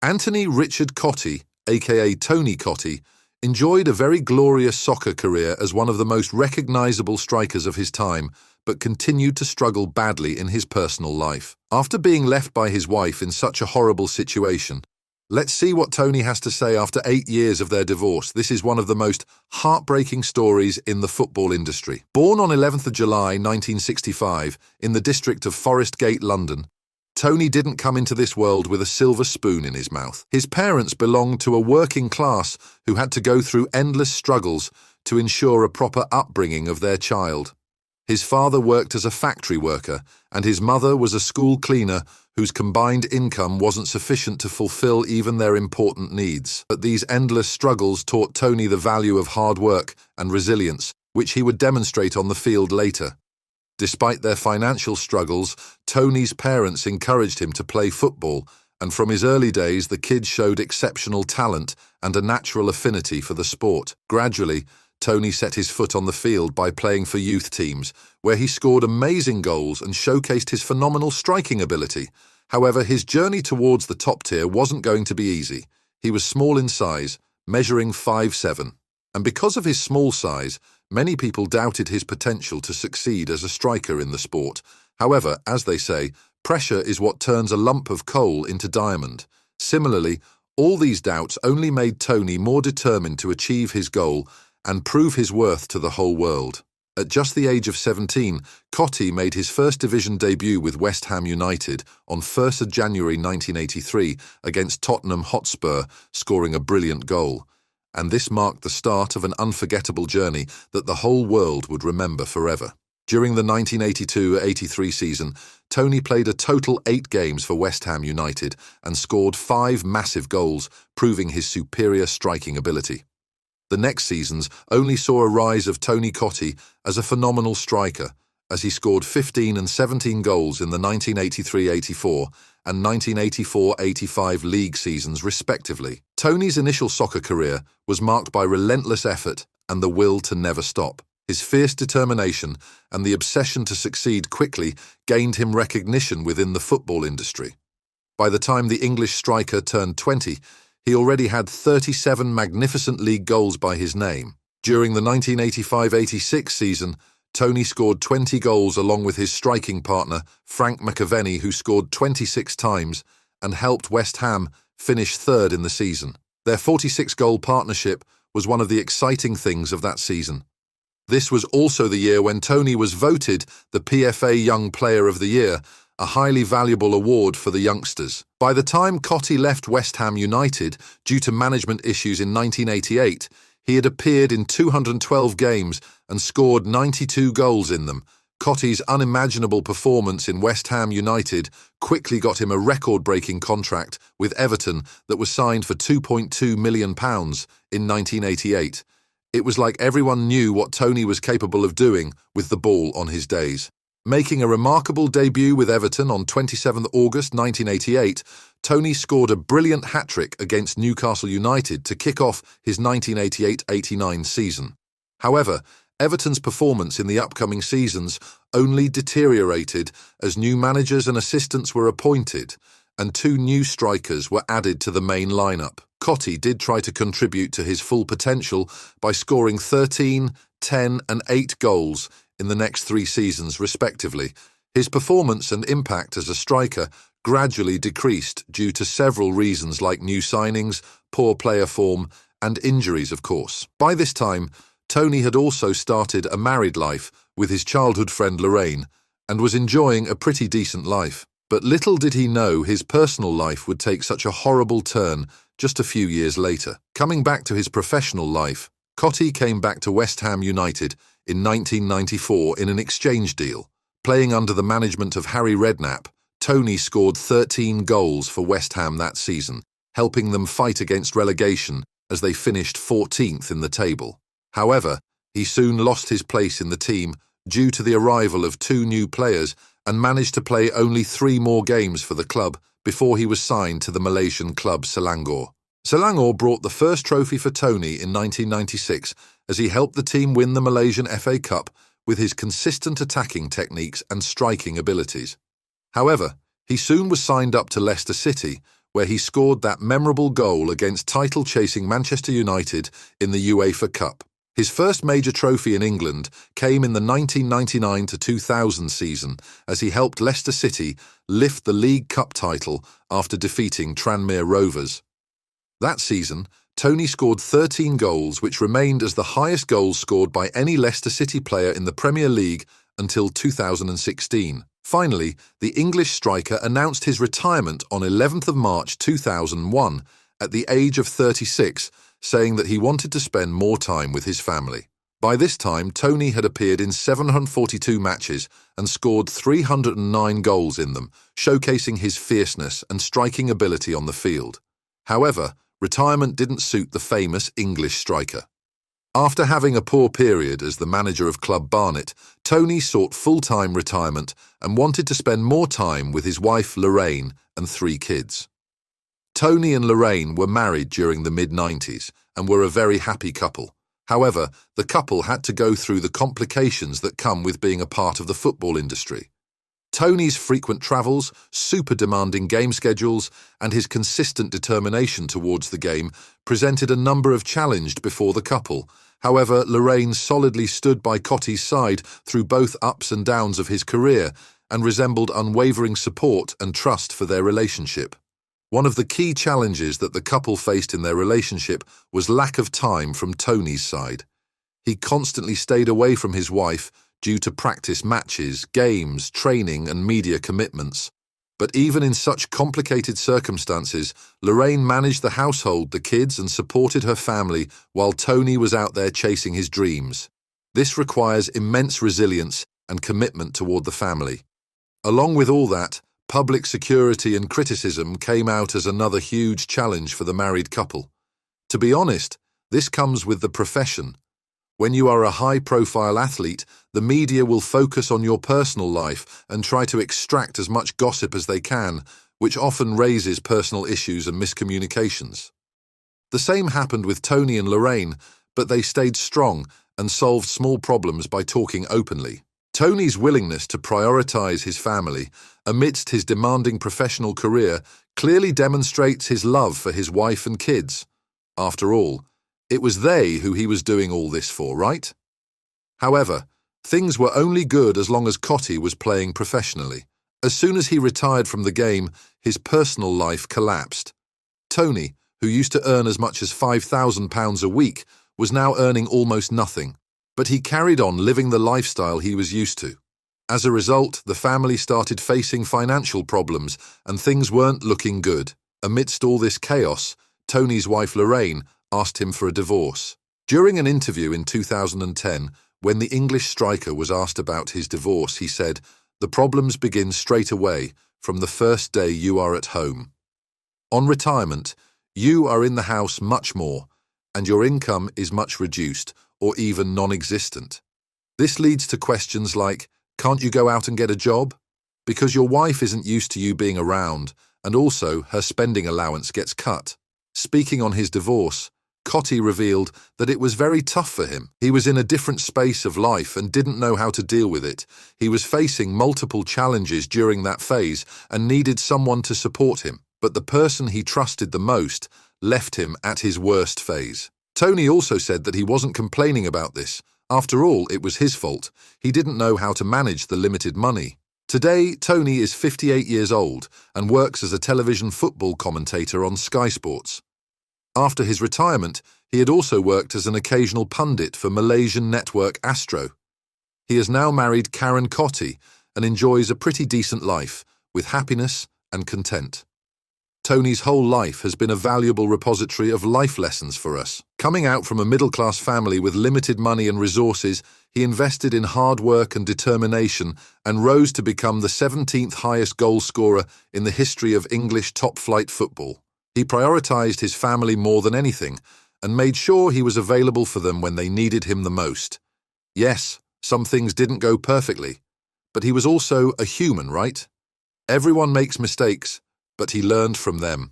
Antony Richard Cottee, A.K.A. Tony Cottee, enjoyed a very glorious soccer career as one of the most recognizable strikers of his time, but continued to struggle badly in his personal life. After being left by his wife in such a horrible situation, let's see what Tony has to say after 8 years of their divorce. This is one of the most heartbreaking stories in the football industry. Born on 11th of July 1965 in the district of Forest Gate, London, Tony didn't come into this world with a silver spoon in his mouth. His parents belonged to a working class who had to go through endless struggles to ensure a proper upbringing of their child. His father worked as a factory worker, and his mother was a school cleaner whose combined income wasn't sufficient to fulfill even their important needs. But these endless struggles taught Tony the value of hard work and resilience, which he would demonstrate on the field later. Despite their financial struggles, Tony's parents encouraged him to play football, and from his early days the kid showed exceptional talent and a natural affinity for the sport. Gradually, Tony set his foot on the field by playing for youth teams, where he scored amazing goals and showcased his phenomenal striking ability. However, his journey towards the top tier wasn't going to be easy. He was small in size, measuring 5'7", and because of his small size, many people doubted his potential to succeed as a striker in the sport. However, as they say, pressure is what turns a lump of coal into diamond. Similarly, all these doubts only made Tony more determined to achieve his goal and prove his worth to the whole world. At just the age of 17, Cottee made his first division debut with West Ham United on 1st of January 1983 against Tottenham Hotspur, scoring a brilliant goal. And this marked the start of an unforgettable journey that the whole world would remember forever. During the 1982-83 season, Tony played a total 8 games for West Ham United and scored 5 massive goals, proving his superior striking ability. The next seasons only saw a rise of Tony Cottee as a phenomenal striker, as he scored 15 and 17 goals in the 1983-84 and 1984-85 league seasons respectively. Tony's initial soccer career was marked by relentless effort and the will to never stop. His fierce determination and the obsession to succeed quickly gained him recognition within the football industry. By the time the English striker turned 20, he already had 37 magnificent league goals by his name. During the 1985-86 season, Tony scored 20 goals along with his striking partner, Frank McAvenny, who scored 26 times and helped West Ham finish 3rd in the season. Their 46-goal partnership was one of the exciting things of that season. This was also the year when Tony was voted the PFA Young Player of the Year, a highly valuable award for the youngsters. By the time Cottee left West Ham United due to management issues in 1988, he had appeared in 212 games and scored 92 goals in them. Cottee's unimaginable performance in West Ham United quickly got him a record-breaking contract with Everton that was signed for £2.2 million in 1988. It was like everyone knew what Tony was capable of doing with the ball on his days. Making a remarkable debut with Everton on 27 August 1988, Tony scored a brilliant hat-trick against Newcastle United to kick off his 1988-89 season. However, Everton's performance in the upcoming seasons only deteriorated as new managers and assistants were appointed, and 2 new strikers were added to the main lineup. Cottee did try to contribute to his full potential by scoring 13, 10 and 8 goals in the next 3 seasons respectively. His performance and impact as a striker gradually decreased due to several reasons like new signings, poor player form and injuries, of course. By this time, Tony had also started a married life with his childhood friend Lorraine and was enjoying a pretty decent life. But little did he know his personal life would take such a horrible turn just a few years later. Coming back to his professional life, Cottee came back to West Ham United in 1994 in an exchange deal. Playing under the management of Harry Redknapp, Tony scored 13 goals for West Ham that season, helping them fight against relegation as they finished 14th in the table. However, he soon lost his place in the team due to the arrival of 2 new players and managed to play only 3 more games for the club before he was signed to the Malaysian club Selangor. Selangor brought the first trophy for Tony in 1996 as he helped the team win the Malaysian FA Cup with his consistent attacking techniques and striking abilities. However, he soon was signed up to Leicester City, where he scored that memorable goal against title-chasing Manchester United in the UEFA Cup. His first major trophy in England came in the 1999-2000 season as he helped Leicester City lift the League Cup title after defeating Tranmere Rovers. That season, Tony scored 13 goals, which remained as the highest goals scored by any Leicester City player in the Premier League until 2016. Finally, the English striker announced his retirement on 11th of March 2001 at the age of 36, saying that he wanted to spend more time with his family. By this time, Tony had appeared in 742 matches and scored 309 goals in them, showcasing his fierceness and striking ability on the field. However, retirement didn't suit the famous English striker. After having a poor period as the manager of Club Barnet, Tony sought full-time retirement and wanted to spend more time with his wife Lorraine and 3 kids. Tony and Lorraine were married during the mid-90s and were a very happy couple. However, the couple had to go through the complications that come with being a part of the football industry. Tony's frequent travels, super demanding game schedules, and his consistent determination towards the game presented a number of challenges before the couple. However, Lorraine solidly stood by Cottee's side through both ups and downs of his career and resembled unwavering support and trust for their relationship. One of the key challenges that the couple faced in their relationship was lack of time from Tony's side. He constantly stayed away from his wife due to practice matches, games, training, and media commitments. But even in such complicated circumstances, Lorraine managed the household, the kids, and supported her family while Tony was out there chasing his dreams. This requires immense resilience and commitment toward the family. Along with all that, public security and criticism came out as another huge challenge for the married couple. To be honest, this comes with the profession. When you are a high-profile athlete, the media will focus on your personal life and try to extract as much gossip as they can, which often raises personal issues and miscommunications. The same happened with Tony and Lorraine, but they stayed strong and solved small problems by talking openly. Tony's willingness to prioritize his family amidst his demanding professional career clearly demonstrates his love for his wife and kids. After all, it was they who he was doing all this for, right? However, things were only good as long as Cottee was playing professionally. As soon as he retired from the game, his personal life collapsed. Tony, who used to earn as much as £5,000 a week, was now earning almost nothing, but he carried on living the lifestyle he was used to. As a result, the family started facing financial problems and things weren't looking good. Amidst all this chaos, Tony's wife Lorraine asked him for a divorce. During an interview in 2010, when the English striker was asked about his divorce, he said, "The problems begin straight away, from the first day you are at home. On retirement, you are in the house much more, and your income is much reduced, or even non-existent. This leads to questions like, can't you go out and get a job? Because your wife isn't used to you being around, and also her spending allowance gets cut." Speaking on his divorce, Cottee revealed that it was very tough for him. He was in a different space of life and didn't know how to deal with it. He was facing multiple challenges during that phase and needed someone to support him, but the person he trusted the most left him at his worst phase. Tony also said that he wasn't complaining about this. After all, it was his fault. He didn't know how to manage the limited money. Today, Tony is 58 years old and works as a television football commentator on Sky Sports. After his retirement, he had also worked as an occasional pundit for Malaysian network Astro. He has now married Karen Cottee and enjoys a pretty decent life, with happiness and content. Tony's whole life has been a valuable repository of life lessons for us. Coming out from a middle-class family with limited money and resources, he invested in hard work and determination and rose to become the 17th highest goal scorer in the history of English top-flight football. He prioritized his family more than anything and made sure he was available for them when they needed him the most. Yes, some things didn't go perfectly, but he was also a human, right? Everyone makes mistakes, but he learned from them.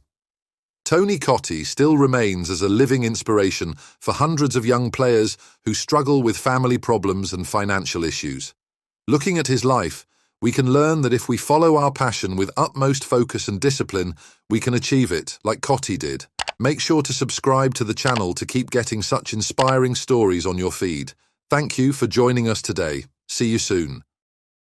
Tony Cottee still remains as a living inspiration for hundreds of young players who struggle with family problems and financial issues. Looking at his life, We can learn that if we follow our passion with utmost focus and discipline, we can achieve it, like Cottee did. Make sure to subscribe to the channel to keep getting such inspiring stories on your feed. Thank you for joining us today. See you soon.